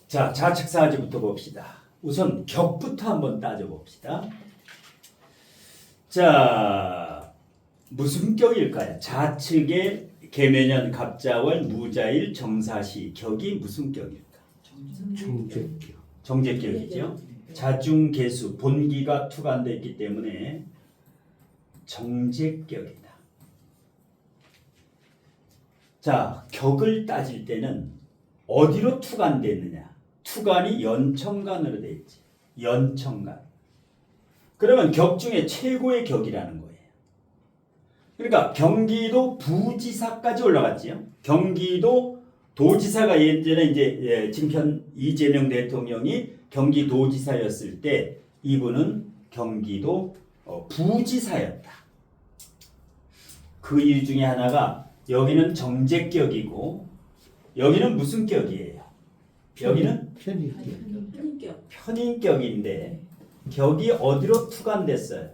자, 좌측사지부터 봅시다. 우선 격부터 한번 따져봅시다. 자, 무슨 격일까요? 좌측에 계면연, 갑자월, 무자일, 정사시 격이 무슨 격일까? 정제격. 정제격이죠. 자중계수, 본기가 투관됐기 때문에 정제격이다. 자, 격을 따질 때는 어디로 투관됐느냐? 투관이 연천간으로 돼 있지. 연천간. 그러면 격 중에 최고의 격이라는 거예요. 그러니까 경기도 부지사까지 올라갔지요. 경기도 도지사가 예전에 이제 지금 이재명 대통령이 경기도지사였을 때 이분은 경기도 부지사였다. 그 이유 중에 하나가 여기는 정제격이고 여기는 무슨 격이에요? 여기는 편의격. 편인격인데 격이 어디로 투관됐어요?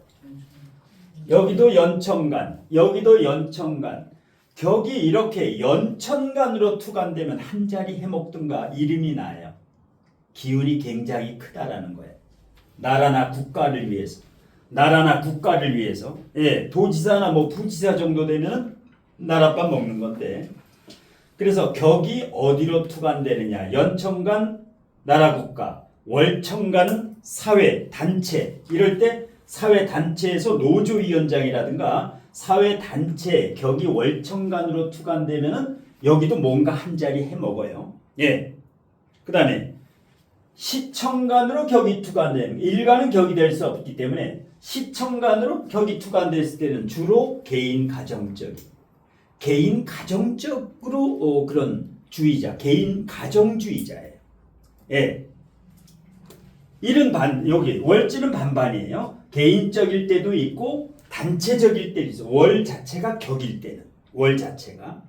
여기도 연천간, 여기도 연천간. 격이 이렇게 연천간으로 투관되면 한 자리 해먹든가 이름이 나요. 기운이 굉장히 크다라는 거예요. 나라나 국가를 위해서. 나라나 국가를 위해서. 예, 도지사나 뭐 부지사 정도 되면 나라밥 먹는 건데. 그래서 격이 어디로 투관되느냐? 연천간 나라 국가, 월천간은 사회 단체. 이럴 때 사회 단체에서 노조위원장이라든가 사회 단체 격이 월천간으로 투관되면은 여기도 뭔가 한 자리 해 먹어요. 예. 그다음에 시천간으로 격이 투관되는 일간은 격이 될 수 없기 때문에 시천간으로 격이 투관됐을 때는 주로 개인 가정적으로 그런 주의자, 개인 가정주의자예요. 예. 일은 여기 월지는 반반이에요. 개인적일 때도 있고 단체적일 때도 있어. 월 자체가 격일 때는 월 자체가.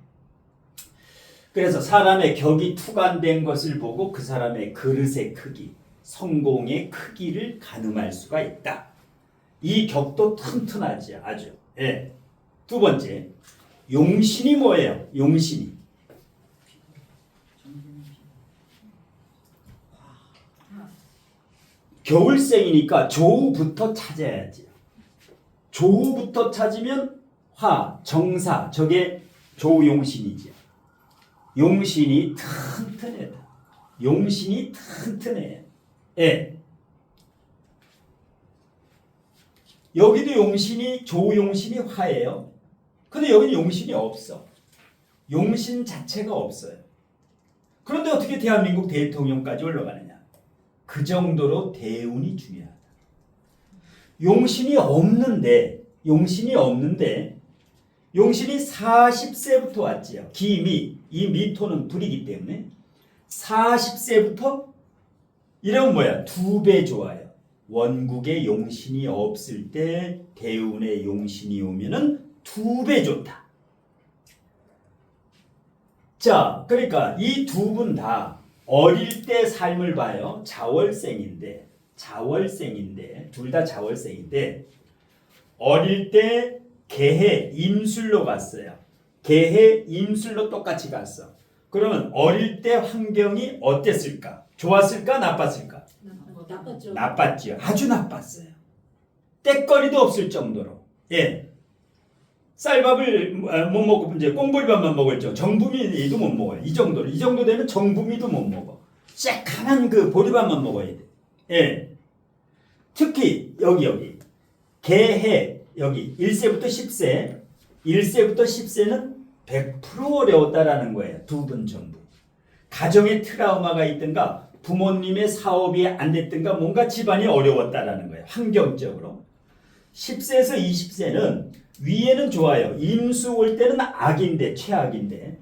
그래서 사람의 격이 투관된 것을 보고 그 사람의 그릇의 크기, 성공의 크기를 가늠할 수가 있다. 이 격도 튼튼하지 아주. 예. 두 번째, 용신이 뭐예요? 용신이. 겨울생이니까 조우부터 찾아야지. 조우부터 찾으면 화, 정사, 저게 조용신이지. 용신이 튼튼해. 용신이 튼튼해. 예. 여기도 용신이 조용신이 화예요. 근데 여기는 용신이 없어. 용신 자체가 없어요. 그런데 어떻게 대한민국 대통령까지 올라가느냐? 그 정도로 대운이 중요하다. 용신이 없는데 용신이 40세부터 왔지요. 기미, 이 미토는 불이기 때문에 40세부터 이러면 뭐야? 2배 좋아요. 원국에 용신이 없을 때 대운에 용신이 오면은 2배 좋다. 자, 그러니까 이 두 분 다 어릴 때 삶을 봐요. 자월생인데 둘 다 자월생인데 어릴 때 개해 임술로 갔어요. 개해 임술로 똑같이 갔어. 그러면 어릴 때 환경이 어땠을까? 좋았을까? 나빴을까? 나빴죠. 나빴지요. 아주 나빴어요. 때거리도 없을 정도로. 예. 쌀밥을 못 먹고 이제 꽁보리밥만 먹었죠. 정부미도 못 먹어요. 이 정도로. 이 정도 되면 정부미도 못 먹어. 새카만 그 보리밥만 먹어야 돼. 예. 특히 여기 개해 여기 1세부터 10세 1세부터 10세는 100% 어려웠다라는 거예요. 두 분 전부. 가정에 트라우마가 있든가 부모님의 사업이 안 됐든가 뭔가 집안이 어려웠다라는 거예요. 환경적으로. 10세에서 20세는 위에는 좋아요. 임수 올 때는 악인데 최악인데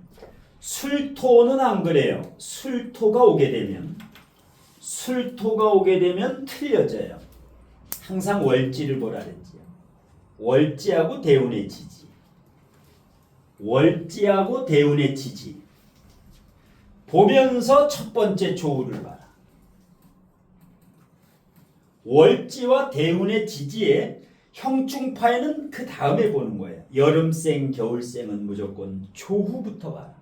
술토는 안 그래요. 술토가 오게 되면 틀려져요. 항상 월지를 보라 그랬지요. 월지하고 대운의 지지. 월지하고 대운의 지지. 보면서 첫 번째 조우를 봐라. 월지와 대운의 지지에 형충파에는 그 다음에 보는 거예요. 여름생, 겨울생은 무조건 조후부터 봐라.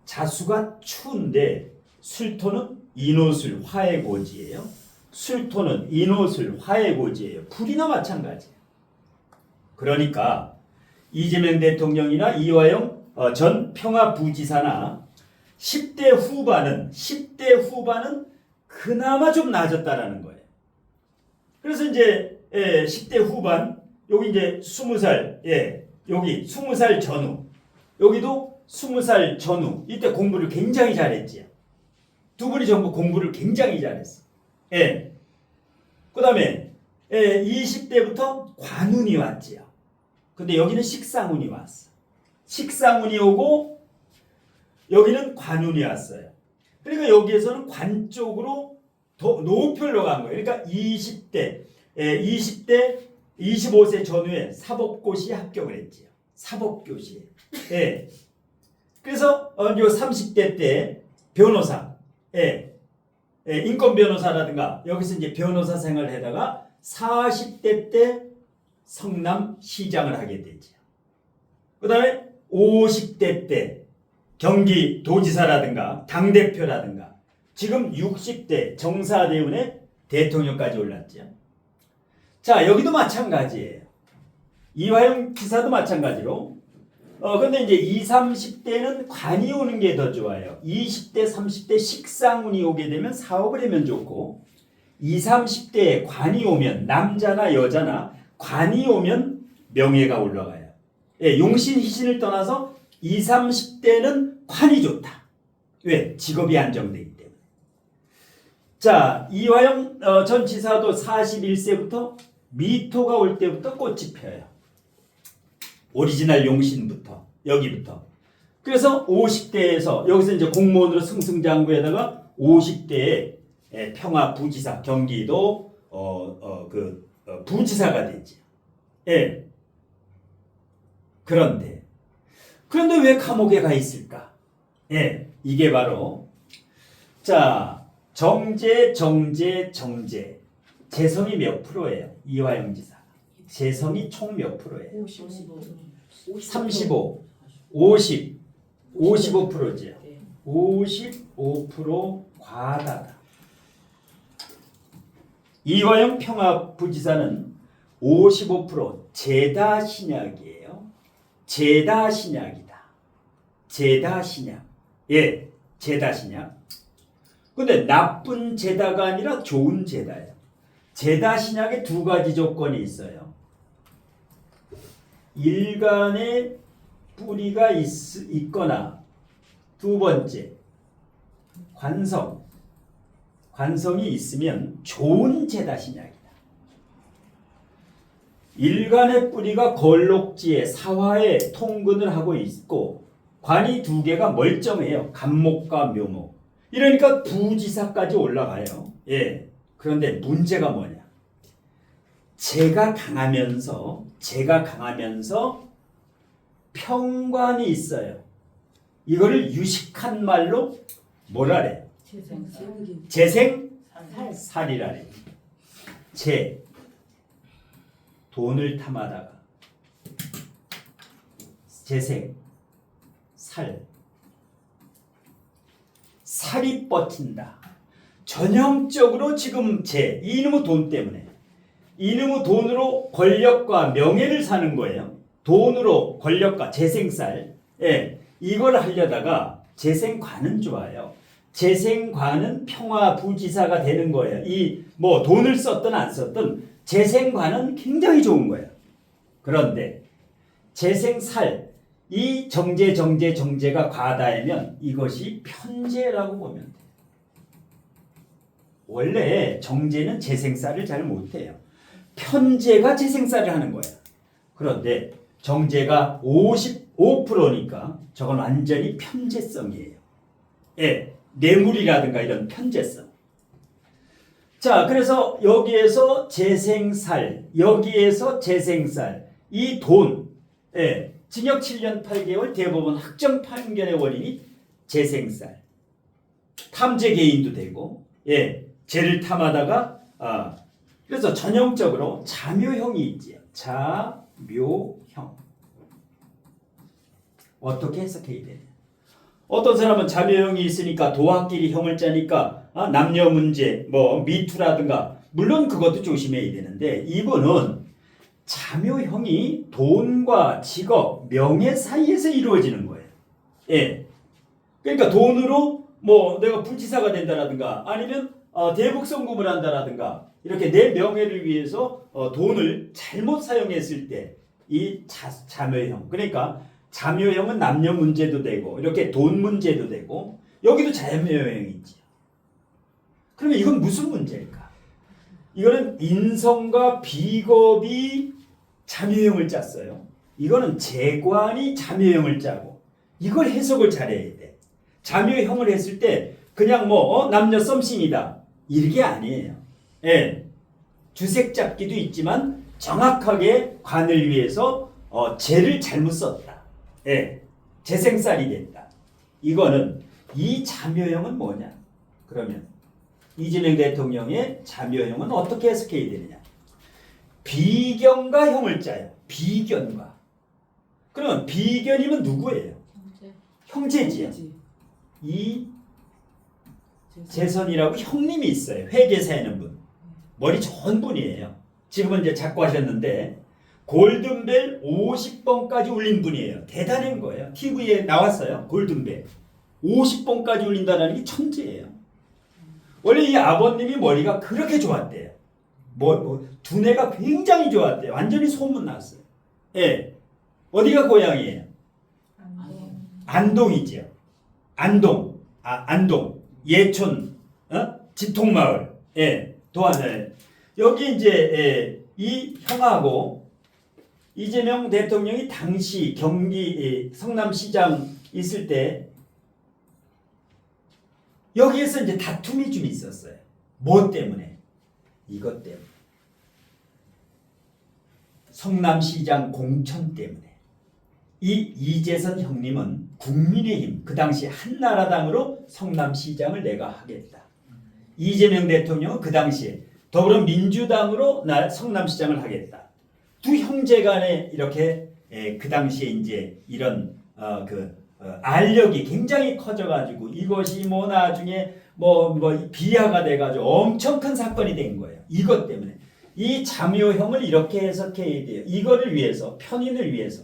자수가 추운데 술토는 인호술 화의 고지예요. 술토는 인호술 화의 고지예요. 불이나 마찬가지예요. 그러니까 이재명 대통령이나 이화영 전 평화부지사나 10대 후반은 그나마 좀 나아졌다라는 거예요. 그래서 이제 10대 후반 여기 이제 20살 여기 20살 전후 여기도 20살 전후 이때 공부를 굉장히 잘했지요. 두 분이 전부 공부를 굉장히 잘했어. 그 다음에 20대부터 관운이 왔지요. 근데 여기는 식상운이 왔어. 식상운이 오고 여기는 관운이 왔어요. 그러니까 여기에서는 관 쪽으로 더 노표로 간 거예요. 그러니까 20대 25세 전후에 사법고시에 합격을 했지요. 사법고시에. 그래서 요 30대 때 변호사, 인권 변호사라든가 여기서 이제 변호사 생활을 하다가 40대 때 성남시장을 하게 되죠. 그 다음에 50대 때 경기도지사라든가 당대표라든가 지금 60대 정사대운의 대통령까지 올랐죠. 자, 여기도 마찬가지예요. 이화영 지사도 마찬가지로 근데 이제 20, 30대는 관이 오는 게 더 좋아요. 20대, 30대 식상운이 오게 되면 사업을 하면 좋고 20, 30대에 관이 오면 남자나 여자나 관이 오면 명예가 올라가요. 용신, 희신을 떠나서 20, 30대는 관이 좋다. 왜? 직업이 안정되기 때문에. 자, 이화영 전 지사도 41세부터 미토가 올 때부터 꽃이 펴요. 오리지널 용신부터 여기부터. 그래서 50대에서 여기서 이제 공무원으로 승승장구에다가 50대에 평화부지사 경기도 부지사가 되지. 그런데 왜 감옥에 가 있을까? 이게 바로 자 정제 재성이 몇 프로예요? 이화영 지사. 재성이 총 몇 프로예요? 35, 50, 55%죠. 55% 과다다. 이화영 평화부지사는 55% 제다신약이에요. 제다신약이다. 제다신약. 제다신약. 근데 나쁜 제다가 아니라 좋은 제다예요. 제다신약에 두 가지 조건이 있어요. 일간에 뿌리가 있거나 두 번째 관성이 있으면 좋은 제다신약이다. 일간의 뿌리가 걸록지에 사화에 통근을 하고 있고 관이 두 개가 멀쩡해요. 간목과 묘목. 이러니까 부지사까지 올라가요. 그런데 문제가 뭐냐? 제가 강하면서 평관이 있어요. 이거를 유식한 말로 뭐라래? 재생살이라래. 돈을 탐하다가 살이 뻗친다. 전형적으로 지금 이놈의 돈 때문에 이놈의 돈으로 권력과 명예를 사는 거예요. 돈으로 권력과 재생살 이걸 하려다가 재생관은 좋아요. 재생관은 평화부지사가 되는 거예요. 뭐 돈을 썼든 안 썼든 재생관은 굉장히 좋은 거예요. 그런데 재생살 이 정제가 과다하면 이것이 편제라고 보면 돼요. 원래 정제는 재생살을 잘 못해요. 편제가 재생살을 하는 거예요. 그런데 정제가 55%니까 저건 완전히 편제성이에요. 뇌물이라든가 이런 편제성. 자, 그래서 여기에서 재생살, 이 돈, 징역 7년 8개월 대법원 확정 판결의 원인이 재생살. 탐제 개인도 되고, 죄를 탐하다가, 그래서 전형적으로 자묘형이 있지요. 자묘형. 어떻게 해석해야 되냐? 어떤 사람은 자묘형이 있으니까 도화끼리 형을 짜니까 남녀 문제, 뭐 미투라든가 물론 그것도 조심해야 되는데 이분은 자묘형이 돈과 직업, 명예 사이에서 이루어지는 거예요. 예. 그러니까 돈으로 뭐 내가 부지사가 된다라든가 아니면 대북송금을 한다라든가 이렇게 내 명예를 위해서 돈을 잘못 사용했을 때 이 자묘형 그러니까 자묘형은 남녀 문제도 되고 이렇게 돈 문제도 되고 여기도 자묘형이 있지. 그러면 이건 무슨 문제일까? 이거는 인성과 비겁이 자묘형을 짰어요. 이거는 재관이 자묘형을 짜고 이걸 해석을 잘해야 돼. 자묘형을 했을 때 그냥 뭐 남녀 썸씽이다 이게 아니에요. 예. 주색 잡기도 있지만 정확하게 관을 위해서 재를 잘못 썼다. 예. 재생살이 됐다. 이거는 이 자묘형은 뭐냐? 그러면 이재명 대통령의 자묘형은 어떻게 해석해야 되느냐? 비견과 형을 짜요. 비견과. 그러면 비견이면 누구예요? 형제지요. 이 재선이라고 형님이 있어요. 회계사에는 분. 머리 좋은 분이에요. 지금은 이제 작고하셨는데 골든벨 50번까지 울린 분이에요. 대단한 거예요. TV에 나왔어요. 골든벨 50번까지 울린다는 게 천재예요. 원래 이 아버님이 머리가 그렇게 좋았대요. 두뇌가 굉장히 좋았대요. 완전히 소문났어요. 예. 어디가 고향이에요? 안동이죠. 안동. 안동. 예촌. 지통마을. 예. 도안을. 여기 이제 이 형하고 이재명 대통령이 당시 경기 성남시장 있을 때 여기에서 이제 다툼이 좀 있었어요. 뭐 때문에? 이것 때문에. 성남시장 공천 때문에. 이 이재선 형님은 국민의힘 그 당시 한나라당으로 성남시장을 내가 하겠다. 이재명 대통령은 그 당시에 더불어민주당으로 나 성남시장을 하겠다. 두 형제 간에 이렇게 그 당시에 이제 이런 알력이 굉장히 커져가지고 이것이 뭐 나중에 뭐 비하가 돼가지고 엄청 큰 사건이 된 거예요. 이것 때문에 이 자묘형을 이렇게 해석해야 돼요. 이거를 위해서 편인을 위해서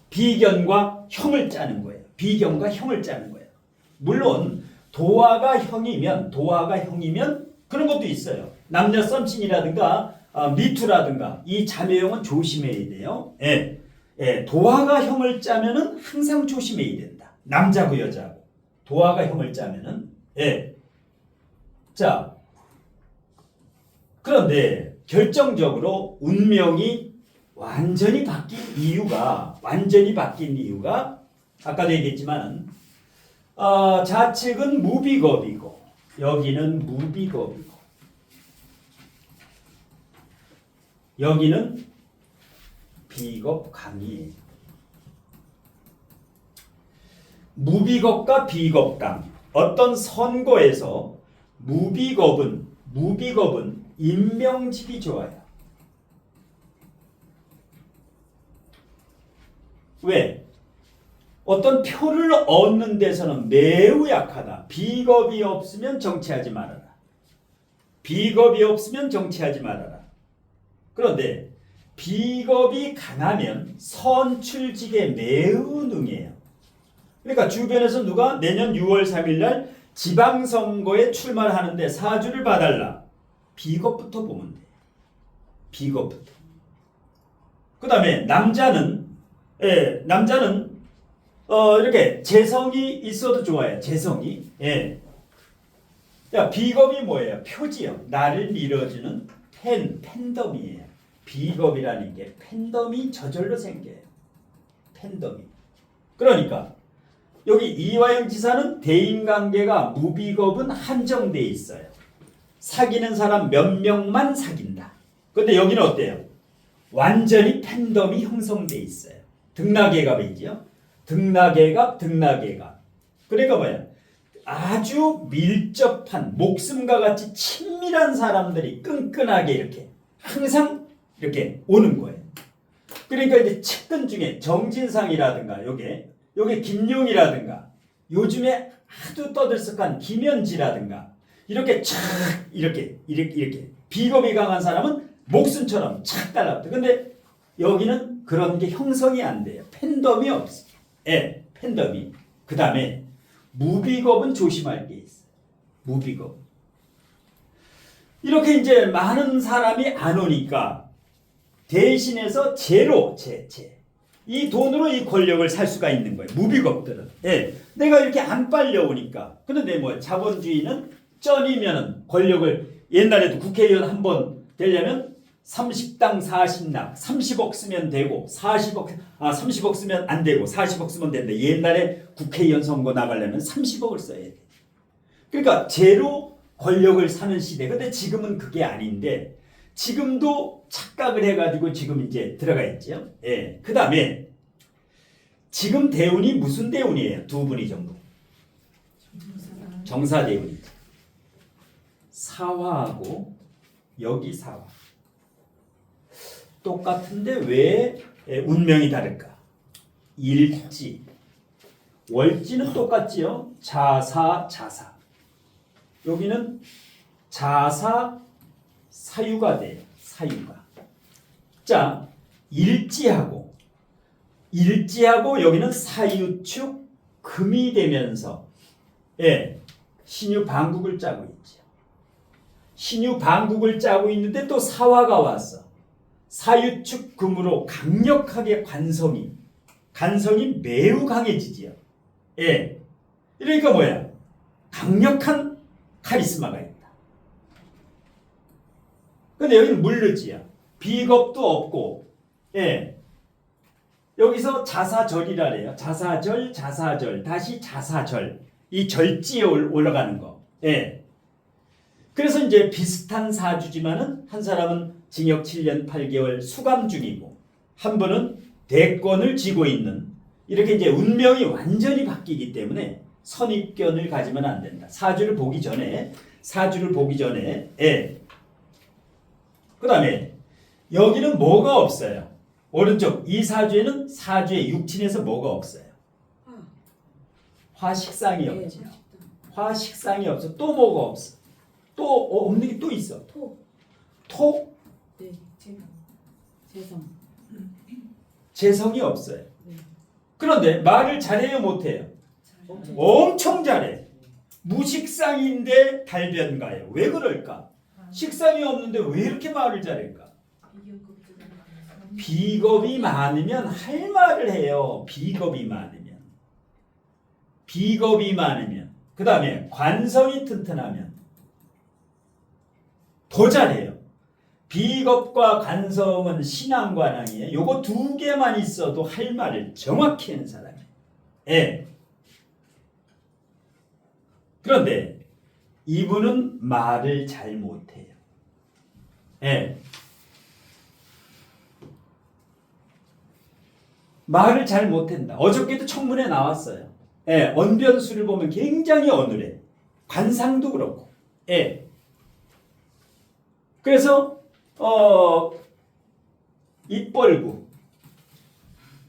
비견과 형을 짜는 거예요. 비견과 형을 짜는 거예요. 물론 도화가 형이면 그런 것도 있어요. 남녀 썸씽이라든가 미투라든가 이 자매형은 조심해야 돼요. 예. 예. 도화가 형을 짜면은 항상 조심해야 된다. 남자고 여자고 도화가 형을 짜면은 예. 자 그런데 결정적으로 운명이 완전히 바뀐 이유가 아까도 얘기했지만 좌측은 무비겁이고 여기는 무비겁이고 여기는 비겁강이에요. 무비겁과 비겁강 어떤 선거에서 무비겁은 임명직이 좋아요. 왜? 어떤 표를 얻는 데서는 매우 약하다. 비겁이 없으면 정치하지 말아라. 비겁이 없으면 정치하지 말아라. 그런데 비겁이 강하면 선출직에 매우 능해요. 그러니까 주변에서 누가 내년 6월 3일 날 지방선거에 출마를 하는데 사주를 봐달라. 비겁부터 보면 돼. 비겁부터. 그 다음에 남자는 이렇게 재성이 있어도 좋아요. 재성이. 예. 야, 비겁이 뭐예요? 표지요. 나를 밀어주는 팬덤이에요. 비겁이라는 게 팬덤이 저절로 생겨요. 팬덤이. 그러니까 여기 이화영 지사는 대인관계가 무비겁은 한정돼 있어요. 사귀는 사람 몇 명만 사귄다. 근데 여기는 어때요? 완전히 팬덤이 형성돼 있어요. 등락예갑이죠. 등락예갑. 그러니까 뭐야? 아주 밀접한 목숨과 같이 친밀한 사람들이 끈끈하게 이렇게 항상 이렇게 오는 거예요. 그러니까 이제 측근 중에 정진상이라든가 요게 김용이라든가 요즘에 하도 떠들썩한 김현지라든가 이렇게 착 이렇게 비겁이 강한 사람은 목숨처럼 착 달라붙어. 근데 여기는 그런 게 형성이 안 돼요. 팬덤이 없어. 예, 팬덤이. 그 다음에 무비겁은 조심할 게 있어요. 무비겁. 이렇게 이제 많은 사람이 안 오니까 대신해서 제로, 이 돈으로 이 권력을 살 수가 있는 거예요. 무비겁들은. 예, 내가 이렇게 안 빨려오니까. 그런데 뭐 자본주의는 쩐이면 권력을 옛날에도 국회의원 한 번 되려면 30당 40낙 30억 쓰면 되고 30억 쓰면 안 되고 40억 쓰면 된다. 옛날에 국회의원 선거 나가려면 30억을 써야 돼. 그러니까 제로 권력을 사는 시대. 근데 지금은 그게 아닌데 지금도 착각을 해가지고 지금 이제 들어가 있죠. 예. 그 다음에 지금 대운이 무슨 대운이에요? 두 분이 전부. 정사대운이죠. 사화하고 여기 사화. 똑같은데 왜 운명이 다를까? 일지. 월지는 똑같지요. 자사. 여기는 자사 사유가 돼요. 사유가. 자, 일지하고 여기는 사유축 금이 되면서 신유 방국을 짜고 있죠. 신유 방국을 짜고 있는데 또 사화가 왔어. 사유축 금으로 강력하게 간성이 매우 강해지지요. 그러니까 뭐야? 강력한 카리스마가 있다. 근데 여기는 물르지야. 비겁도 없고, 여기서 자사절이라 그래요. 자사절, 다시 자사절. 이 절지에 올라가는 거. 그래서 이제 비슷한 사주지만은 한 사람은 징역 7년 8개월 수감 중이고, 한 분은 대권을 쥐고 있는, 이렇게 이제 운명이 완전히 바뀌기 때문에 선입견을 가지면 안 된다. 사주를 보기 전에. 그 다음에 여기는 뭐가 없어요? 오른쪽 이 사주에는 사주의 육친에서 뭐가 없어요? 화식상이 없죠. 화식상이 없어. 또 뭐가 없어? 또 없는 게 또 있어. 토? 네. 재성. 재성이 없어요. 그런데 말을 잘해요, 못해요? 엄청 잘해. 무식상인데 달변가예요. 왜 그럴까? 식상이 없는데 왜 이렇게 말을 잘할까? 비겁이 많으면 할 말을 해요. 비겁이 많으면. 그 다음에 관성이 튼튼하면 더 잘해요. 비겁과 관성은 신앙관항이에요. 요거 두 개만 있어도 할 말을 정확히 하는 사람이에요. 그런데 이분은 말을 잘 못해요. 말을 잘 못한다. 어저께도 청문회 나왔어요. 언변수를 보면 굉장히 어눌해. 관상도 그렇고. 그래서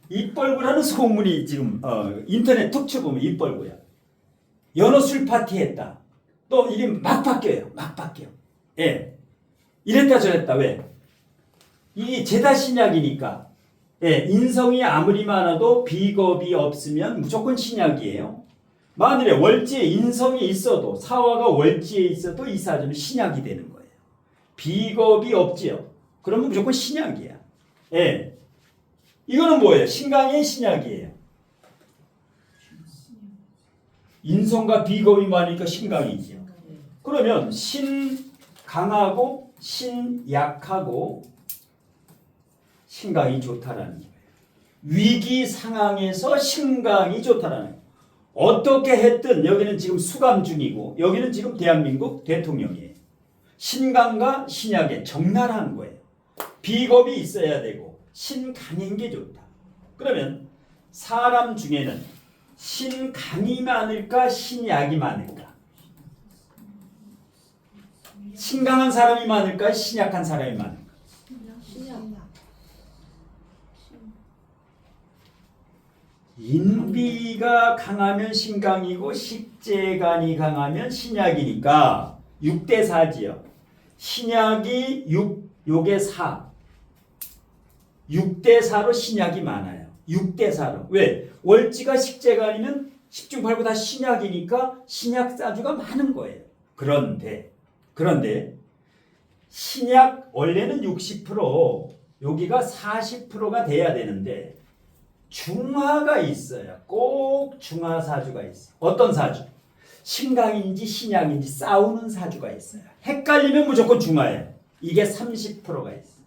입벌구라는 소문이 지금 인터넷 툭 쳐보면 입벌구야. 연어술 파티 했다. 또 이게 막 바뀌어요. 이랬다 저랬다. 왜? 이 제다신약이니까. 인성이 아무리 많아도 비겁이 없으면 무조건 신약이에요. 만일에 월지에 인성이 있어도 사화가 월지에 있어도 이 사주는 신약이 되는 거예요. 비겁이 없지요. 그러면 무조건 신약이야. 이거는 뭐예요? 신강의 신약이에요. 인성과 비겁이 많으니까 신강이지요. 그러면 신 강하고 신 약하고 신강이 좋다라는 거예요. 위기 상황에서 신강이 좋다라는 거예요. 어떻게 했든 여기는 지금 수감 중이고 여기는 지금 대한민국 대통령이에요. 신강과 신약의 적나라한 거예요. 비겁이 있어야 되고 신강인 게 좋다. 그러면 사람 중에는 신강이 많을까 신약이 많을까? 신강한 사람이 많을까 신약한 사람이 많을까? 인비가 월지가 강하면 신강이고 식재간이 강하면 신약이니까 6대 4지요. 신약이 6, 요게 4. 6대 4로 신약이 많아요. 6대 4로. 왜? 월지가 식재간이면 10중 8구 다 신약이니까 신약 사주가 많은 거예요. 그런데 신약 원래는 60%, 여기가 40%가 돼야 되는데 중화가 있어요. 꼭 중화 사주가 있어. 어떤 사주? 신강인지 신약인지 싸우는 사주가 있어요. 헷갈리면 무조건 중화예요. 이게 30%가 있어.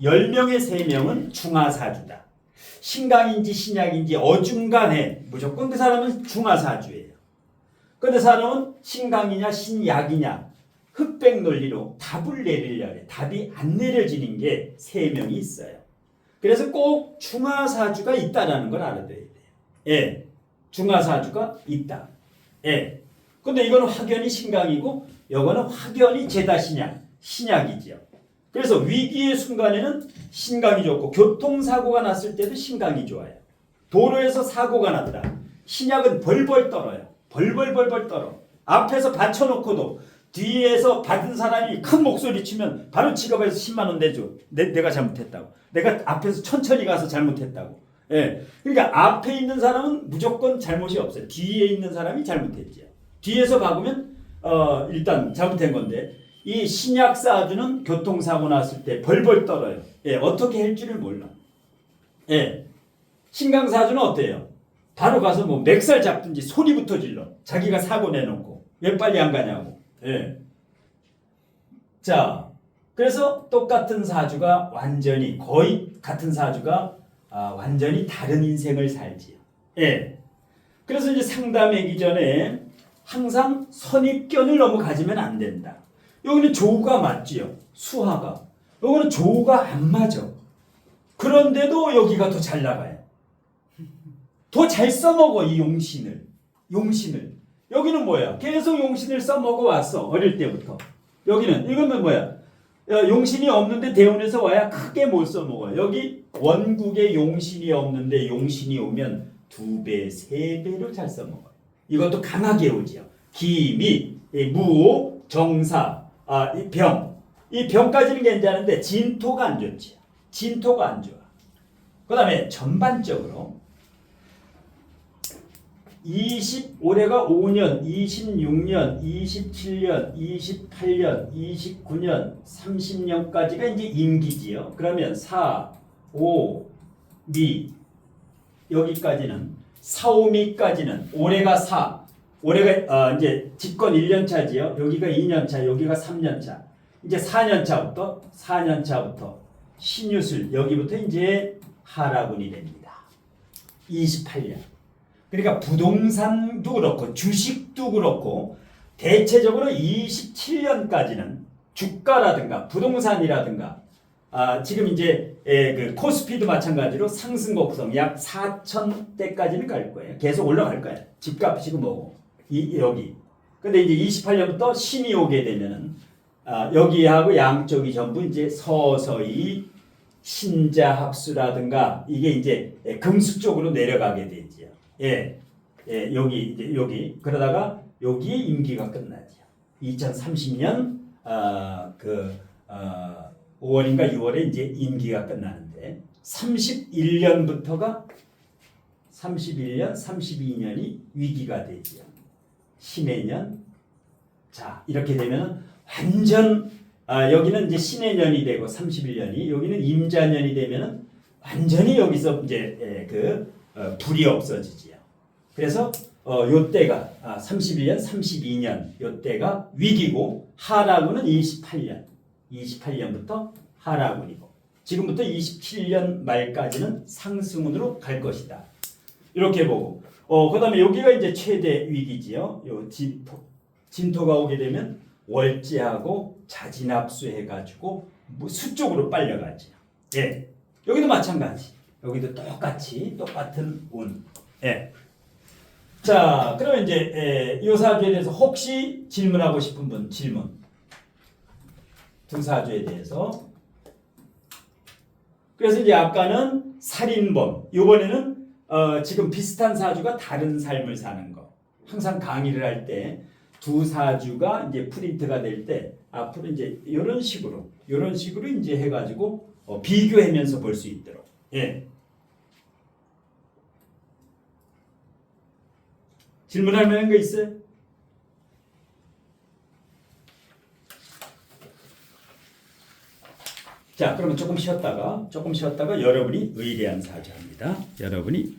10명의 3명은 중화 사주다. 신강인지 신약인지 어중간해 무조건 그 사람은 중화 사주예요. 근데 사람은 신강이냐 신약이냐 흑백 논리로 답을 내리려고 해. 답이 안 내려지는 게 3명이 있어요. 그래서 꼭 중화사주가 있다라는 걸 알아둬야 돼요. 예. 중화사주가 있다. 예. 근데 이거는 확연히 신강이고 이거는 확연히 죄다 신약이지요. 그래서 위기의 순간에는 신강이 좋고 교통사고가 났을 때도 신강이 좋아요. 도로에서 사고가 났다. 신약은 벌벌 떨어요. 벌벌 떨어. 앞에서 받쳐놓고도 뒤에서 받은 사람이 큰 목소리 치면 바로 지갑에서 10만 원 내줘. 내가 잘못했다고. 내가 앞에서 천천히 가서 잘못했다고. 예. 그러니까 앞에 있는 사람은 무조건 잘못이 없어요. 뒤에 있는 사람이 잘못했지요. 뒤에서 박으면 일단 잘못한 건데 이 신약 사주는 교통사고 났을 때 벌벌 떨어요. 예. 어떻게 할 줄을 몰라. 예. 신강 사주는 어때요? 바로 가서 뭐 멱살 잡든지 소리부터 질러. 자기가 사고 내놓고 왜 빨리 안 가냐고. 예. 자, 그래서 똑같은 사주가 완전히 거의 같은 사주가 완전히 다른 인생을 살지요. 예. 그래서 이제 상담하기 전에 항상 선입견을 너무 가지면 안 된다. 여기는 조우가 맞지요. 수화가. 여기는 조우가 안 맞아. 그런데도 여기가 더 잘 나가요. 더 잘 써먹어 이 용신을. 여기는 뭐야? 계속 용신을 써먹어 왔어. 어릴 때부터. 여기는 이거는 뭐야? 용신이 없는데 대운에서 와야 크게 못 써먹어요. 여기 원국에 용신이 없는데 용신이 오면 2배, 3배로 잘 써먹어요. 이것도 강하게 오지요. 기미, 무, 정사, 이 병. 이 병까지는 괜찮은데 진토가 안 좋지요. 진토가 안 좋아. 그 다음에 전반적으로 올해가 5년, 26년, 27년, 28년, 29년, 30년까지가 이제 임기지요. 그러면 4, 5, 미 여기까지는 4, 5미까지는 올해가 4, 올해가 이제 집권 1년 차지요. 여기가 2년 차, 여기가 3년 차. 이제 4년 차부터 신유술 여기부터 이제 하라군이 됩니다. 28년. 그러니까 부동산도 그렇고 주식도 그렇고 대체적으로 27년까지는 주가라든가 부동산이라든가 지금 이제 그 코스피도 마찬가지로 상승 곡선 약 4,000대까지는 갈 거예요. 계속 올라갈 거예요. 집값이고 뭐고 여기. 근데 이제 28년부터 신이 오게 되면은 여기하고 양쪽이 전부 이제 서서히 신자합수라든가 이게 이제 금수 쪽으로 내려가게 되지요. 예, 여기 그러다가 여기에 임기가 끝나죠. 2030년 5월인가 6월에 이제 임기가 끝나는데 31년부터가 31년, 32년이 위기가 되죠. 신의 년. 자, 이렇게 되면 완전 여기는 이제 신의 년이 되고 31년이 여기는 임자년이 되면은 완전히 여기서 이제 불이 없어지지요. 그래서 요때가 31년, 32년 요때가 위기고 하라군은 28년부터 하라군이고 지금부터 27년 말까지는 상승운으로 갈 것이다. 이렇게 보고 그다음에 여기가 이제 최대 위기지요. 요 진토가 오게 되면 월지하고 자진합수해가지고 수 쪽으로 빨려가지요. 예, 여기도 마찬가지. 여기도 똑같은 운. 예. 자, 그러면 이제 이 사주에 대해서 혹시 질문하고 싶은 분 질문. 두 사주에 대해서. 그래서 이제 아까는 살인범, 이번에는 지금 비슷한 사주가 다른 삶을 사는 거. 항상 강의를 할 때 두 사주가 이제 프린트가 될 때 앞으로 이제 이런 식으로 이제 해가지고 비교하면서 볼 수 있도록. 예. 질문할 만한 거 있어요? 자, 그러면 조금 쉬었다가 여러분이 의뢰한 사주 합니다. 여러분이